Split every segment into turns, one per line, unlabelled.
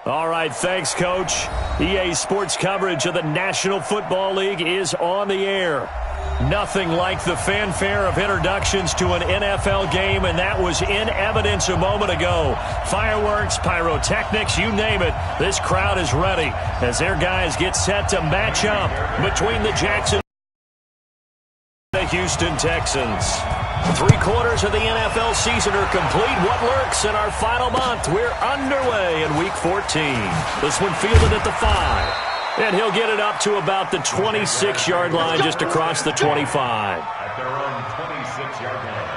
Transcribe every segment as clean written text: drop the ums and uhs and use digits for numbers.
All right, thanks, Coach. EA Sports coverage of the National Football League is on the air. Nothing like the fanfare of introductions to an NFL game, and that was in evidence a moment ago. Fireworks, pyrotechnics, you name it. This crowd is ready as their guys get set to match up between the Jackson and the Houston Texans. 3/4 of the NFL season are complete. What lurks in our final month? We're underway in Week 14. This one fielded at the 5. And he'll get it up to about the 26-yard line just across the 25.
At their own 26-yard line.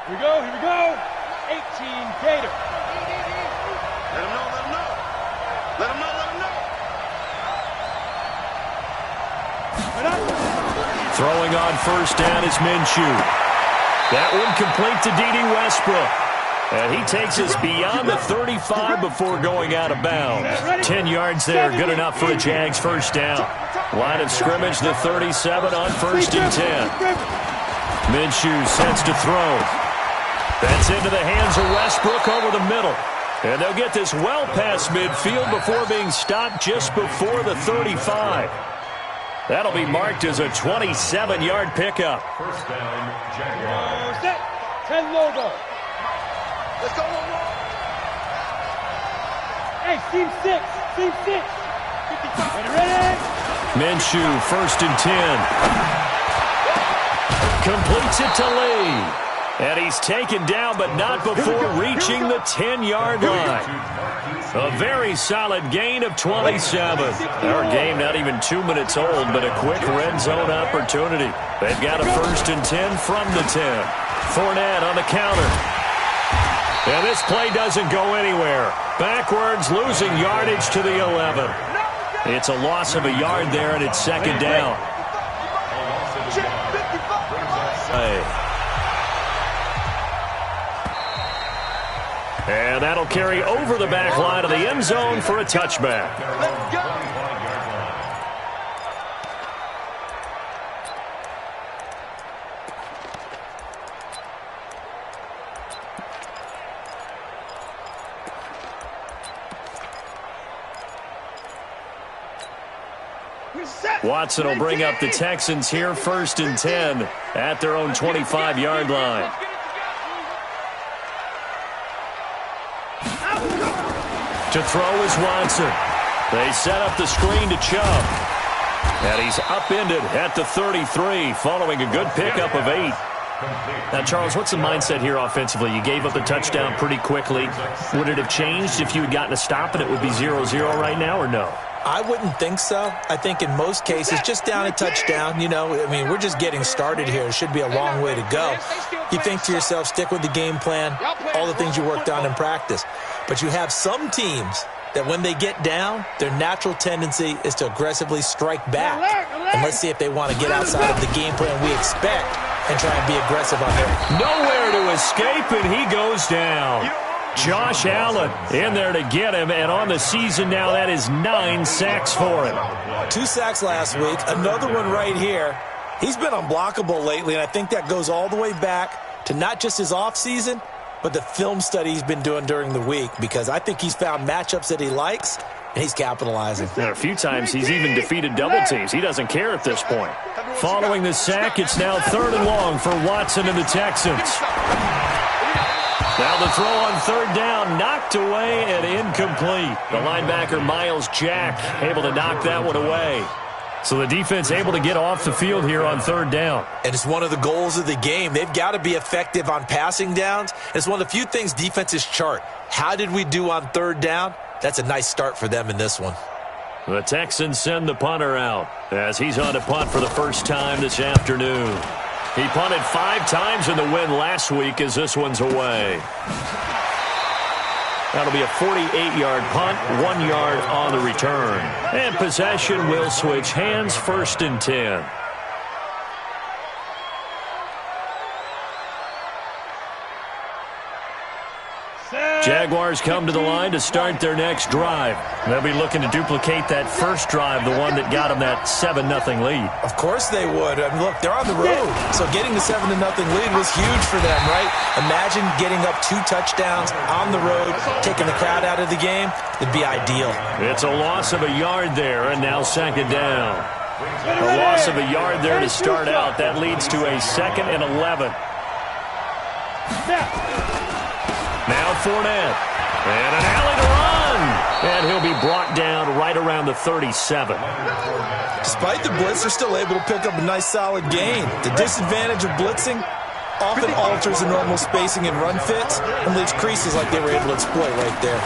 Here we go, here we go. 18 Gator.
Let him know, let him know. Let him know, let him know.
Throwing on first down is Minshew. That one complete to D.D. Westbrook. And he takes us beyond the 35 before going out of bounds. 10 yards there, good enough for a Jags first down. Line of scrimmage, the 37 on first and 10. Minshew sets to throw. That's into the hands of Westbrook over the middle. And they'll get this well past midfield before being stopped just before the 35. That'll be marked as a 27-yard pickup.
First down, Jaguars.
Set. 10 logo.
Let's go, one more.
Hey, team 6. Team 6. 55. Ready?
Minshew, first and 10. Completes it to Lee. And he's taken down, but not before reaching the 10-yard line. A very solid gain of 27. Our game not even 2 minutes old, but a quick red zone opportunity. They've got a first and 10 from the 10. Fournette on the counter. And this play doesn't go anywhere. Backwards, losing yardage to the 11. It's a loss of a yard there, and it's second down. And that'll carry over the back line of the end zone for a touchback. Watson will bring up the Texans here first and 10 at their own 25-yard line. To throw is Watson. They set up the screen to Chubb. And he's upended at the 33 following a good pickup of 8. Now, Charles, what's the mindset here offensively? You gave up the touchdown pretty quickly. Would it have changed if you had gotten a stop and it would be 0-0 right now, or no?
I wouldn't think so. I think in most cases, just down a touchdown, you know, I mean, we're just getting started here. It should be a long way to go. You think to yourself, stick with the game plan, all the things you worked on in practice. But you have some teams that when they get down, their natural tendency is to aggressively strike back. And let's see if they want to get outside of the game plan we expect and try and be aggressive on there.
Nowhere to escape, and he goes down. Josh Allen in there to get him, and on the season now, that is 9 sacks for him.
2 sacks last week, another one right here. He's been unblockable lately, and I think that goes all the way back to not just his offseason, but the film study he's been doing during the week, because I think he's found matchups that he likes, and he's capitalizing.
And a few times he's even defeated double teams. He doesn't care at this point. Following the sack, it's now 3rd and long for Watson and the Texans. Now the throw on 3rd down, knocked away and incomplete. The linebacker, Miles Jack, able to knock that one away. So the defense able to get off the field here on 3rd down.
And it's one of the goals of the game. They've got to be effective on passing downs. It's one of the few things defenses chart. How did we do on 3rd down? That's a nice start for them in this one.
The Texans send the punter out as he's on to punt for the first time this afternoon. He punted 5 times in the win last week as this one's away. That'll be a 48-yard punt, 1 yard on the return. And possession will switch hands, 1st and 10. Jaguars come to the line to start their next drive. They'll be looking to duplicate that first drive, the one that got them that 7-0 lead.
Of course they would. I mean, look, they're on the road. So getting the 7-0 lead was huge for them, right? Imagine getting up 2 touchdowns on the road, taking the crowd out of the game. It'd be ideal.
It's a loss of a yard there, and now 2nd down. A loss of a yard there to start out. That leads to a 2nd and 11. Now Fournette. And an alley to run. And he'll be brought down right around the 37.
Despite the blitz, they're still able to pick up a nice solid gain. The disadvantage of blitzing often alters the normal spacing and run fits and leaves creases like they were able to exploit right there.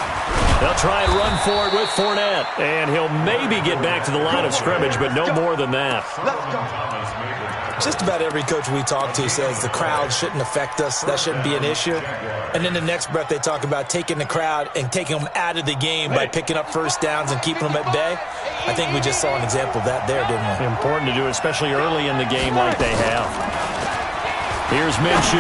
They'll try and run for it with Fournette. And he'll maybe get back to the line of scrimmage, but no more than that.
Just about every coach we talk to says the crowd shouldn't affect us. That shouldn't be an issue. And in the next breath, they talk about taking the crowd and taking them out of the game by picking up first downs and keeping them at bay. I think we just saw an example of that there, didn't we?
Important to do, especially early in the game like they have. Here's Minshew.